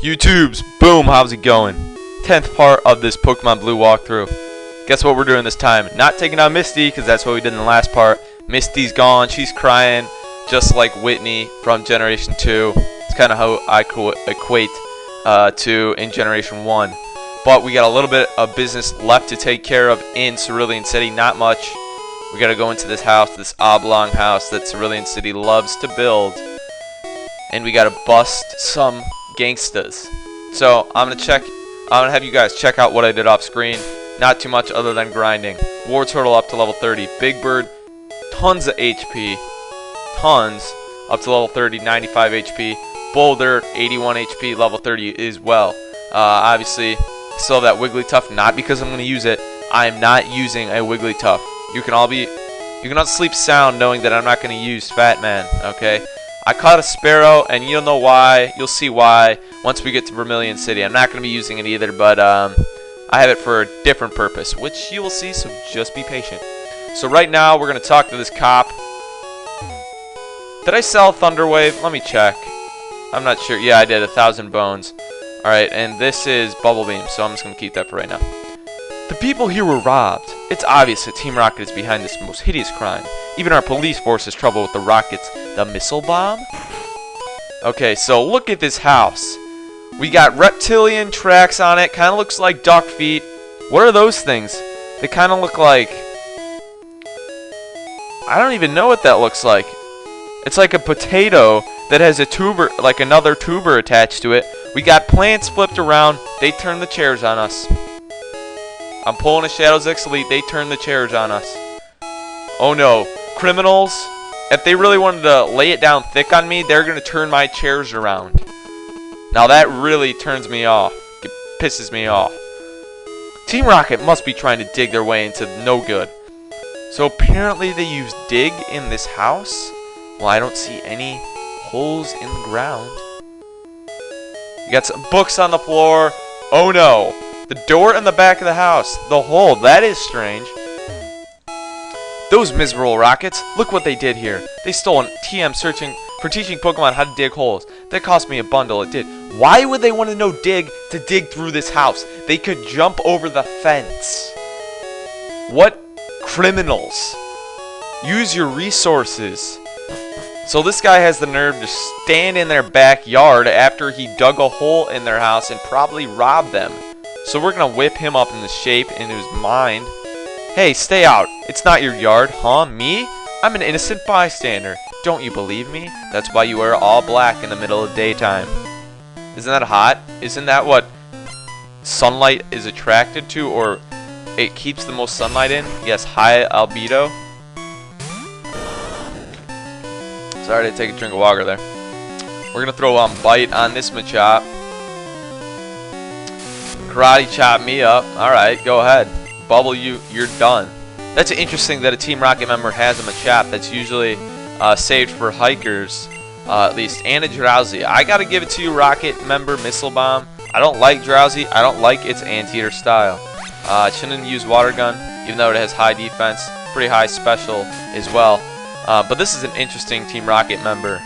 YouTubes, boom, how's it going? 10th part of this Pokemon Blue walkthrough. Guess what we're doing this time? Not taking out Misty, because that's what we did in the last part. Misty's gone, she's crying, just like Whitney from Generation 2. It's kind of how I equate to in Generation 1. But we got a little bit of business left to take care of in Cerulean City, not much. We got to go into this house, this oblong house that Cerulean City loves to build. And we got to bust some gangstas. So I'm gonna have you guys check out what I did off screen. Not too much other than grinding. War Turtle up to level 30. Big Bird, tons of HP. Tons. Up to level 30, 95 HP. Boulder, 81 HP, level 30 as well. Obviously, still have that Wigglytuff, not because I'm going to use it. I am not using a Wigglytuff. You can all sleep sound knowing that I'm not going to use Fat Man, okay? I caught a Sparrow, and you'll know why. You'll see why once we get to Vermillion City. I'm not going to be using it either, but I have it for a different purpose, which you will see, so just be patient. So right now, we're going to talk to this cop. Did I sell Thunderwave? Let me check. I'm not sure. Yeah, I did. 1,000 bones. Alright, and this is Bubble Beam, so I'm just going to keep that for right now. The people here were robbed. It's obvious that Team Rocket is behind this most hideous crime. Even our police force has trouble with the rockets. The missile bomb? Okay, so look at this house. We got reptilian tracks on it. Kind of looks like duck feet. What are those things? They kind of look like... I don't even know what that looks like. It's like a potato that has a tuber, like another tuber attached to it. We got plants flipped around. They turn the chairs on us. I'm pulling a Shadows X Elite. They turn the chairs on us. Oh no. Criminals, if they really wanted to lay it down thick on me, they're going to turn my chairs around. Now that really turns me off. It pisses me off. Team Rocket must be trying to dig their way into no good. So apparently they use dig in this house? Well, I don't see any holes in the ground. You got some books on the floor. Oh no. The door in the back of the house. The hole. That is strange. Those miserable rockets. Look what they did here. They stole an TM searching for teaching Pokemon how to dig holes. That cost me a bundle. It did. Why would they want to know dig to dig through this house? They could jump over the fence. What criminals? Use your resources. So this guy has the nerve to stand in their backyard after he dug a hole in their house and probably robbed them. So we're going to whip him up in the shape in his mind. Hey, stay out. It's not your yard, huh? Me? I'm an innocent bystander. Don't you believe me? That's why you wear all black in the middle of daytime. Isn't that hot? Isn't that what sunlight is attracted to, or it keeps the most sunlight in? Yes, high albedo. Sorry to take a drink of water there. We're going to throw Bite on this Machop. Karate chop me up. Alright, go ahead. Bubble, you're done. That's interesting that a Team Rocket member has a Machop. That's usually saved for hikers, at least, and a Drowsy. I gotta give it to you, Rocket member Missile Bomb. I don't like Drowsy. I don't like its anteater style. It shouldn't use Water Gun, even though it has high defense, pretty high special as well. But this is an interesting Team Rocket member.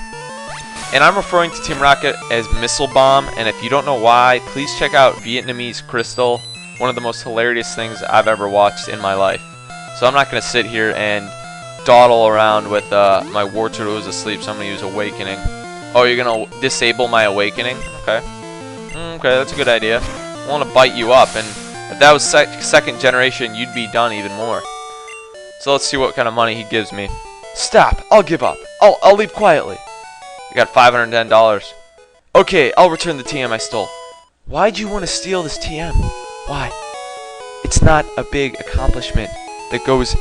And I'm referring to Team Rocket as Missile Bomb, and if you don't know why, please check out Vietnamese Crystal. One of the most hilarious things I've ever watched in my life. So I'm not going to sit here and dawdle around with my War Turtle who's asleep, so I'm going to use Awakening. Oh, you're going to disable my Awakening? Okay. Okay, that's a good idea. I want to bite you up, and if that was second generation, you'd be done even more. So let's see what kind of money he gives me. Stop! I'll give up. I'll leave quietly. I got $510. Okay, I'll return the TM I stole. Why'd you want to steal this TM? Why? It's not a big accomplishment that goes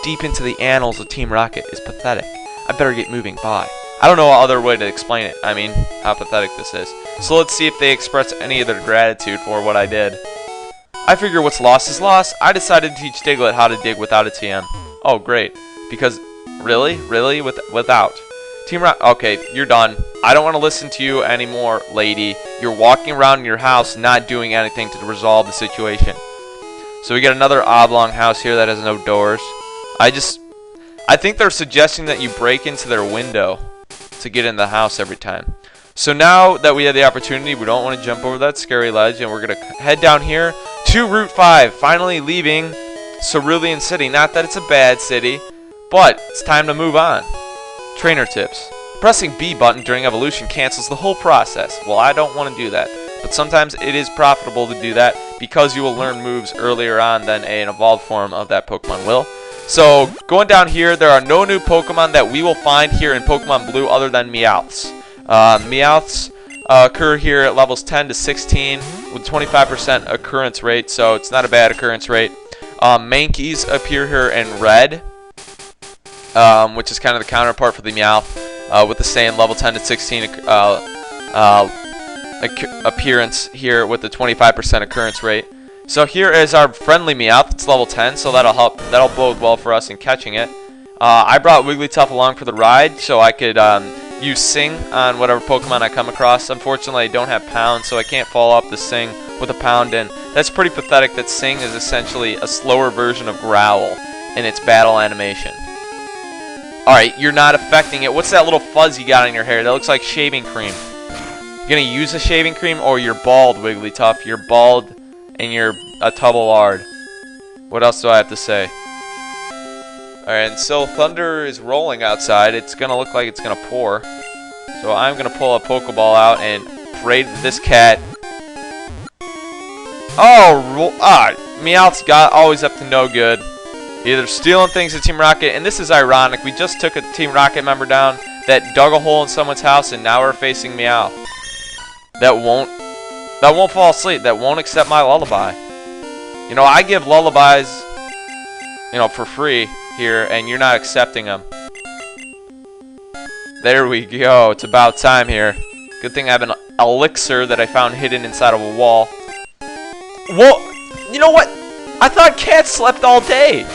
deep into the annals of Team Rocket. It's pathetic. I better get moving. Bye. I don't know what other way to explain it. I mean, how pathetic this is. So let's see if they express any of their gratitude for what I did. I figure what's lost is lost. I decided to teach Diglett how to dig without a TM. Oh, great. Because, really? Really? Without. Team Rocket, okay, you're done. I don't want to listen to you anymore, lady. You're walking around your house not doing anything to resolve the situation. So we got another oblong house here that has no doors. I think they're suggesting that you break into their window to get in the house every time. So now that we had the opportunity, we don't want to jump over that scary ledge, and we're going to head down here to Route 5, finally leaving Cerulean City. Not that it's a bad city, but it's time to move on. Trainer tips. Pressing B button during evolution cancels the whole process. Well, I don't want to do that, but sometimes it is profitable to do that because you will learn moves earlier on than an evolved form of that Pokemon will. So, going down here, there are no new Pokemon that we will find here in Pokemon Blue other than Meowths. Meowths occur here at levels 10 to 16 with 25% occurrence rate, so it's not a bad occurrence rate. Mankeys appear here in red, which is kind of the counterpart for the Meowth, with the same level 10 to 16 appearance here with the 25% occurrence rate. So here is our friendly Meowth. It's level 10, so that'll help. That'll bode well for us in catching it. I brought Wigglytuff along for the ride so I could use Sing on whatever Pokemon I come across. Unfortunately, I don't have Pound, so I can't follow up the Sing with a Pound, and that's pretty pathetic that Sing is essentially a slower version of Growl in its battle animation. Alright, you're not affecting it. What's that little fuzz you got on your hair? That looks like shaving cream. You gonna use a shaving cream, or you're bald, Wigglytuff? You're bald and you're a tubble-lard. What else do I have to say? Alright, and so thunder is rolling outside. It's gonna look like it's gonna pour. So I'm gonna pull a Pokeball out and pray to this cat. Oh, Meowth's got always up to no good. Either stealing things at Team Rocket, and this is ironic. We just took a Team Rocket member down that dug a hole in someone's house, and now we're facing Meowth. That won't fall asleep. That won't accept my lullaby. You know, I give lullabies, you know, for free here, and you're not accepting them. There we go. It's about time here. Good thing I have an elixir that I found hidden inside of a wall. Whoa! You know what? I thought cats slept all day.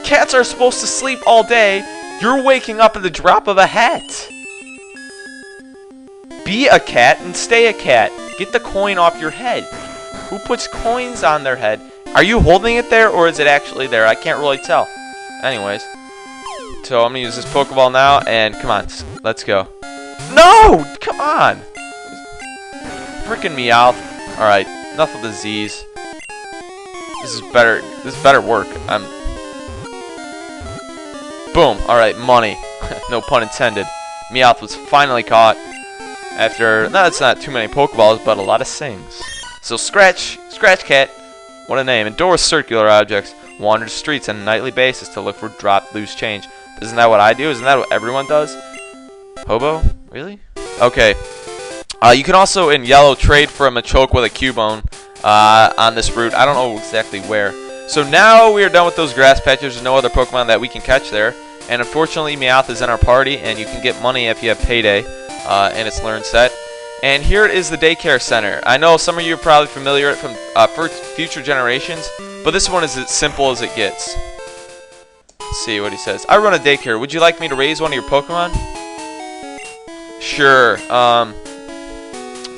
Cats are supposed to sleep all day. You're waking up at the drop of a hat. Be a cat and stay a cat. Get the coin off your head. Who puts coins on their head? Are you holding it there, or is it actually there? I can't really tell. Anyways. So I'm going to use this Pokeball now, and come on. Let's go. No! Come on! Freaking Meowth. Alright, enough of the Z's. This is better. This is better work. Boom. Alright, money. No pun intended. Meowth was finally caught. After, no, it's not too many Pokeballs, but a lot of Sings. So Scratch Cat, what a name. Endorse circular objects. Wander the streets on a nightly basis to look for drop loose change. Isn't that what I do? Isn't that what everyone does? Hobo? Really? Okay. You can also, in yellow, trade for a Machoke with a Cubone on this route. I don't know exactly where. So now we are done with those grass patches. There's no other Pokemon that we can catch there. And unfortunately, Meowth is in our party, and you can get money if you have Payday. And its learn set. And here is the daycare center. I know some of you are probably familiar from future generations, but this one is as simple as it gets. Let's see what he says. I run a daycare. Would you like me to raise one of your Pokemon? Sure.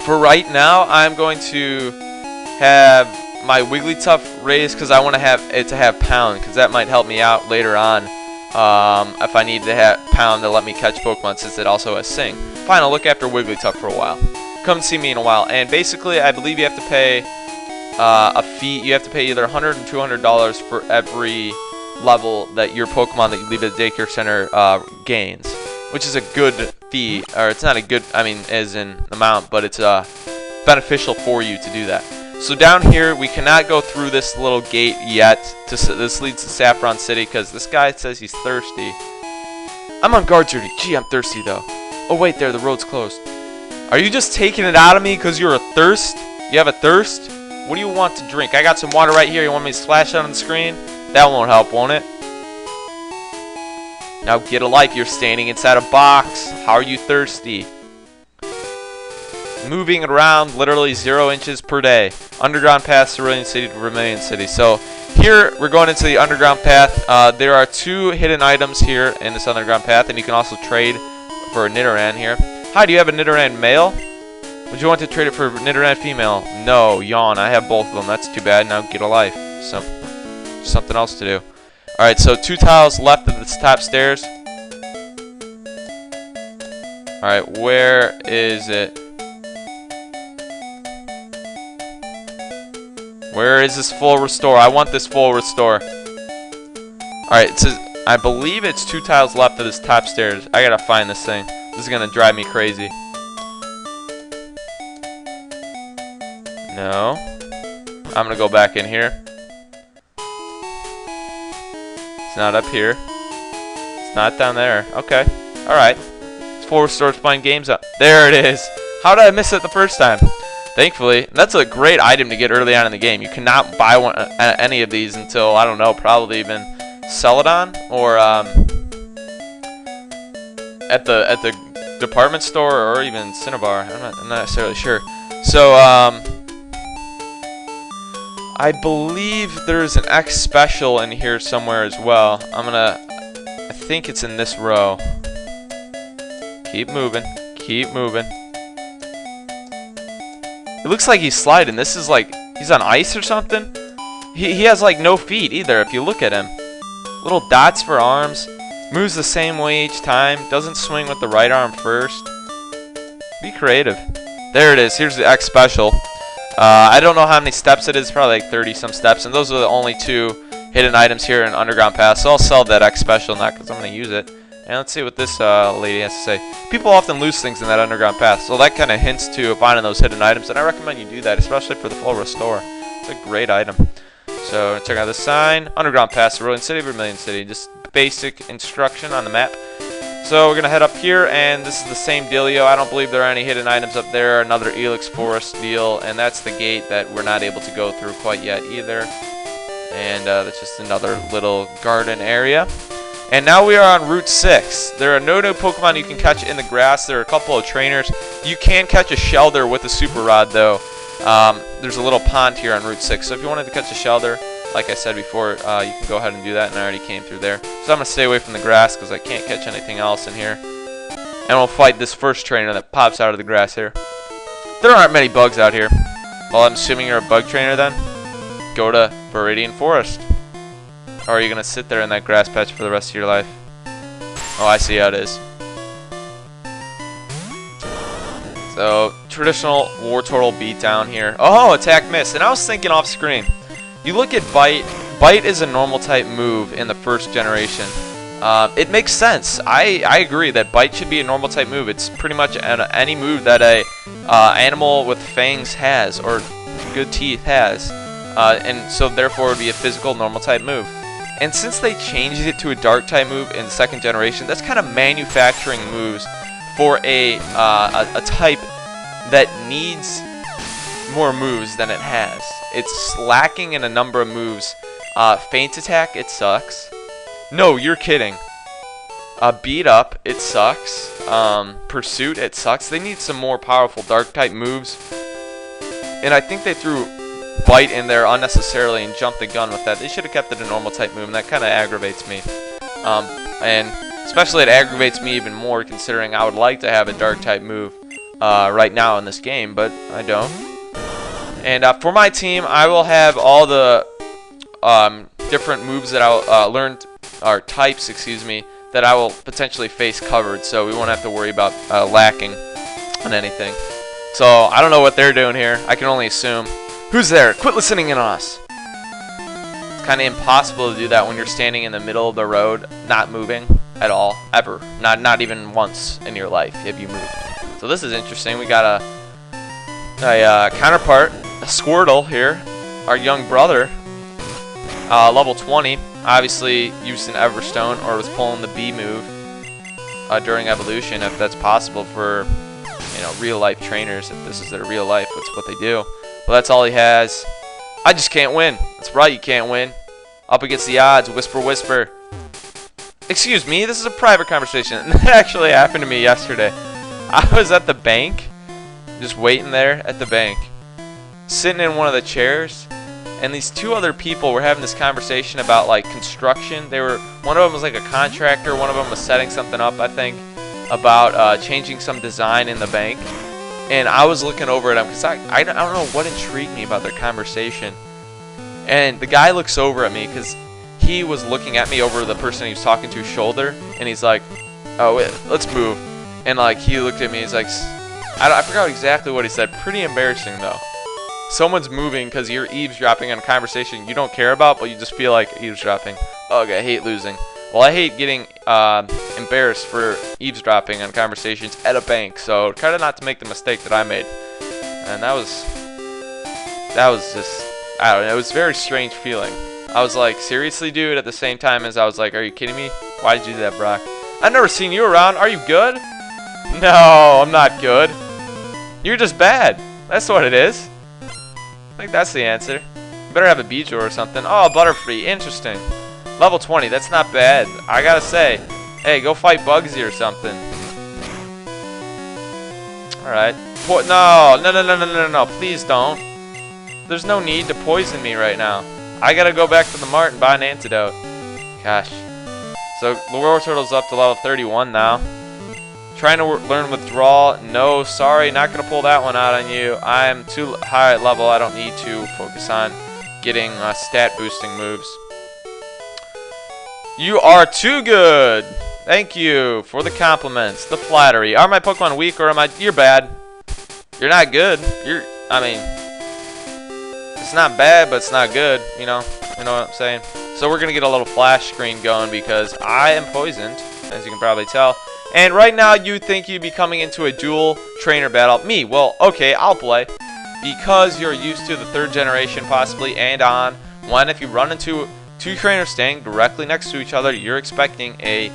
For right now, I'm going to have my Wigglytuff raised because I want to have it to have Pound, because that might help me out later on. If I need to have Pound to let me catch Pokemon, since it also has Sing. Fine, I'll look after Wigglytuff for a while. Come see me in a while. And basically, I believe you have to pay a fee. You have to pay either $100 and $200 for every level that your Pokemon that you leave at the daycare center gains, which is a good fee. Or it's not a good, I mean, as in amount, but it's beneficial for you to do that. So down here, we cannot go through this little gate yet. This leads to Saffron City because this guy says he's thirsty. I'm on guard duty. Gee, I'm thirsty though. Oh wait, there, the road's closed. Are you just taking it out of me because you're a thirst? You have a thirst? What do you want to drink? I got some water right here. You want me to splash it on the screen? That won't help, won't it? Now get a life. You're standing inside a box. How are you thirsty? Moving around literally 0 inches per day. Underground path, Cerulean City to Vermillion City. So here we're going into the underground path. There are 2 hidden items here in this underground path, and you can also trade for a Nidoran here. Hi, do you have a Nidoran male? Would you want to trade it for a Nidoran female? No, yawn. I have both of them. That's too bad. Now get a life. Something else to do. Alright, so 2 tiles left of this top stairs. Alright, where is it? Where is this full restore? I want this full restore. Alright, it says, I believe it's 2 tiles left of this top stairs. I gotta find this thing. This is gonna drive me crazy. No. I'm gonna go back in here. It's not up here. It's not down there. Okay. Alright. It's full restore playing games up. There it is. How did I miss it the first time? Thankfully, that's a great item to get early on in the game. You cannot buy one any of these until, I don't know, probably even Celadon or at the department store or even Cinnabar. I'm not necessarily sure. So I believe there's an X special in here somewhere as well. I think it's in this row. Keep moving. Keep moving. It looks like he's sliding. This is like he's on ice or something. He has like no feet either if you look at him. Little dots for arms. Moves the same way each time. Doesn't swing with the right arm first. Be creative. There it is. Here's the X special. I don't know how many steps it is. Probably like 30 some steps. And those are the only 2 hidden items here in Underground Pass. So I'll sell that X special now because I'm going to use it. And let's see what this lady has to say. People often lose things in that Underground Pass, so that kind of hints to finding those hidden items, and I recommend you do that, especially for the full restore. It's a great item. So check out the sign. Underground Pass, Cerulean City, Vermillion City. Just basic instruction on the map. So we're going to head up here, and this is the same dealio. I don't believe there are any hidden items up there. Another Elix Forest deal, and that's the gate that we're not able to go through quite yet either. And that's just another little garden area. And now we are on Route 6. There are no new Pokemon you can catch in the grass. There are a couple of trainers. You can catch a Shelder with a Super Rod, though. There's a little pond here on Route 6. So if you wanted to catch a Shelder, like I said before, you can go ahead and do that. And I already came through there. So I'm going to stay away from the grass because I can't catch anything else in here. And we'll fight this first trainer that pops out of the grass here. There aren't many bugs out here. Well, I'm assuming you're a bug trainer then. Go to Viridian Forest. Or are you going to sit there in that grass patch for the rest of your life? Oh, I see how it is. So, traditional Wartortle beatdown here. Oh, attack miss. And I was thinking off screen. You look at Bite. Bite is a normal type move in the first generation. It makes sense. I agree that Bite should be a normal type move. It's pretty much any move that a animal with fangs has or good teeth has. And so therefore it would be a physical normal type move. And since they changed it to a dark type move in the second generation, that's kind of manufacturing moves for a type that needs more moves than it has. It's lacking in a number of moves. Feint attack, it sucks. No, you're kidding. Beat up, it sucks. Pursuit, it sucks. They need some more powerful dark type moves. And I think they threw Bite in there unnecessarily and jumped the gun with that. They should have kept it a normal type move, and that kind of aggravates me. And especially it aggravates me even more considering I would like to have a dark type move right now in this game, but I don't. And for my team, I will have all the different moves that I'll learn, or types, excuse me, that I will potentially face covered, so we won't have to worry about lacking on anything. So I don't know what they're doing here. I can only assume. Who's there? Quit listening in on us. It's kind of impossible to do that when you're standing in the middle of the road, not moving at all, ever. Not even once in your life have you moved. So this is interesting. We got a counterpart, a Squirtle here, our young brother, level 20. Obviously used an Everstone or was pulling the B move during evolution, if that's possible for real life trainers. If this is their real life, that's what they do. Well, that's all he has. I just can't win. That's right, you can't win. Up against the odds. Whisper, whisper. Excuse me, this is a private conversation. That actually happened to me yesterday. I was at the bank, just waiting there at the bank, sitting in one of the chairs, and these 2 other people were having this conversation about like construction. One of them was like a contractor, one of them was setting something up, I think, about changing some design in the bank. And I was looking over at him because I don't know what intrigued me about their conversation. And the guy looks over at me because he was looking at me over the person he was talking to's shoulder. And he's like, oh, let's move. And like he looked at me, he's like, I forgot exactly what he said. Pretty embarrassing though. Someone's moving because you're eavesdropping on a conversation you don't care about, but you just feel like eavesdropping. Ugh, I hate losing. Well, I hate getting embarrassed for eavesdropping on conversations at a bank, so try to not to make the mistake that I made. And that was just, I don't know, it was a very strange feeling. I was like, seriously, dude, at the same time as I was like, are you kidding me? Why did you do that, Brock? I've never seen you around. Are you good? No, I'm not good. You're just bad. That's what it is. I think that's the answer. You better have a Bijou or something. Oh, Butterfree. Interesting. Level 20. That's not bad. I gotta say. Hey, go fight Bugsy or something. Alright. No. Please don't. There's no need to poison me right now. I gotta go back to the mart and buy an antidote. Gosh. So, the Wartortle's up to level 31 now. Trying to learn Withdrawal. No, sorry, not going to pull that one out on you. I'm too high at level. I don't need to focus on getting stat boosting moves. You are too good. Thank you for the compliments, the flattery. Are my Pokemon weak or am I... You're bad. You're not good. I mean, it's not bad, but it's not good. You know what I'm saying? So we're going to get a little flash screen going because I am poisoned, as you can probably tell. And right now, you think you'd be coming into a dual trainer battle. Me, well, okay, I'll play. Because you're used to the 3rd generation, possibly, and on. When if you run into 2 trainers standing directly next to each other, you're expecting a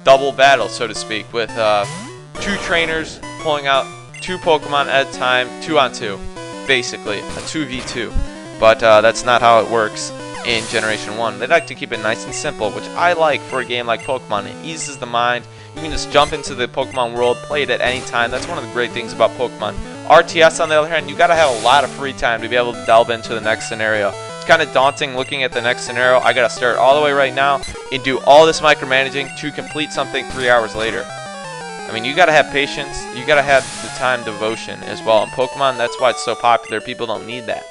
double battle, so to speak, with 2 trainers pulling out 2 Pokemon at a time, 2 on 2, basically, a 2v2. But that's not how it works in Generation 1. They like to keep it nice and simple, which I like for a game like Pokemon. It eases the mind. You can just jump into the Pokemon world, play it at any time. That's one of the great things about Pokemon. RTS, on the other hand, you gotta have a lot of free time to be able to delve into the next scenario. It's kind of daunting looking at the next scenario. I gotta start all the way right now and do all this micromanaging to complete something 3 hours later. I mean, you gotta have patience. You gotta have the time devotion as well. In Pokemon, that's why it's so popular. People don't need that.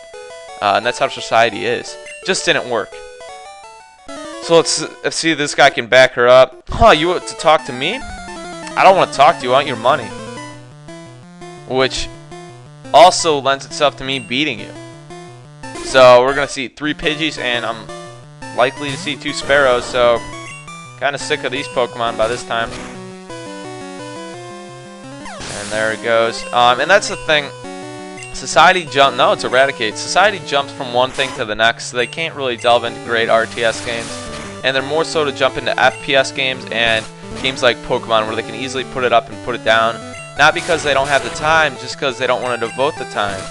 And that's how society is. Just didn't work. So let's see if this guy can back her up. Huh, you want to talk to me? I don't want to talk to you. I want your money. Which also lends itself to me beating you. So we're going to see 3 Pidgeys, and I'm likely to see 2 Sparrows, so kind of sick of these Pokemon by this time. And there it goes. And that's the thing. Society jump. No, it's Eradicate. Society jumps from one thing to the next, so they can't really delve into great RTS games. And they're more so to jump into FPS games and games like Pokemon where they can easily put it up and put it down. Not because they don't have the time, just because they don't want to devote the time.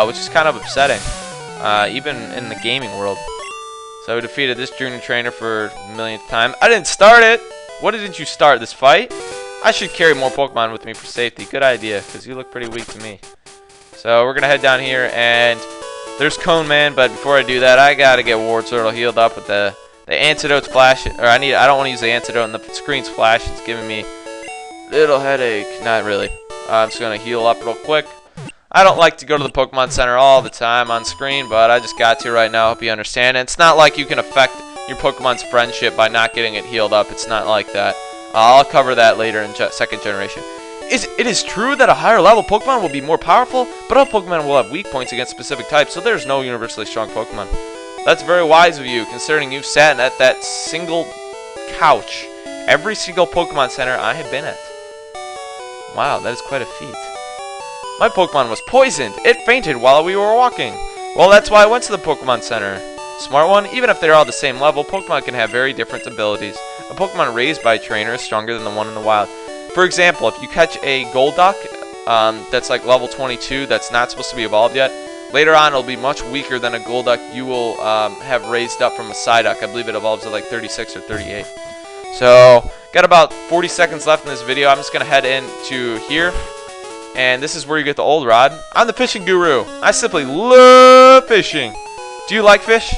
Which is kind of upsetting, even in the gaming world. So we defeated this junior trainer for the millionth time. I didn't start it! What did you start, this fight? I should carry more Pokemon with me for safety. Good idea, because you look pretty weak to me. So we're going to head down here, and there's Cone Man, but before I do that, I got to get Wartortle healed up with the antidote's flashing. Or I don't want to use the antidote, and the screen's flashing. It's giving me a little headache. Not really. I'm just going to heal up real quick. I don't like to go to the Pokemon Center all the time on screen, but I just got to right now. Hope you understand. And it's not like you can affect your Pokemon's friendship by not getting it healed up. It's not like that. I'll cover that later in 2nd generation. It is true that a higher level Pokemon will be more powerful, but all Pokemon will have weak points against specific types, so there's no universally strong Pokemon. That's very wise of you, considering you've sat at that single couch every single Pokemon Center I have been at. Wow, that is quite a feat. My Pokemon was poisoned. It fainted while we were walking. Well, that's why I went to the Pokemon Center. Smart one, even if they're all the same level, Pokemon can have very different abilities. A Pokemon raised by a trainer is stronger than the one in the wild. For example, if you catch a Golduck that's like level 22 that's not supposed to be evolved yet, later on it'll be much weaker than a Golduck you will have raised up from a Psyduck. I believe it evolves at like 36 or 38. So, got about 40 seconds left in this video. I'm just going to head into here. And this is where you get the old rod. I'm the fishing guru. I simply love fishing. Do you like fish?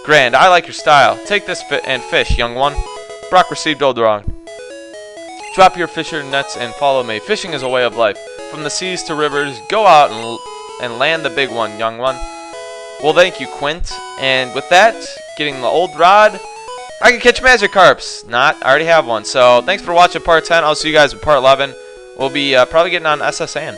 Grand, I like your style. Take this and fish, young one. Brock received old wrong. Drop your fisher nets and follow me. Fishing is a way of life. From the seas to rivers, go out and land the big one, young one. Well, thank you, Quint. And with that, getting the old rod, I can catch Magikarps. Not. I already have one. So thanks for watching part 10. I'll see you guys in part 11. We'll be probably getting on SSN.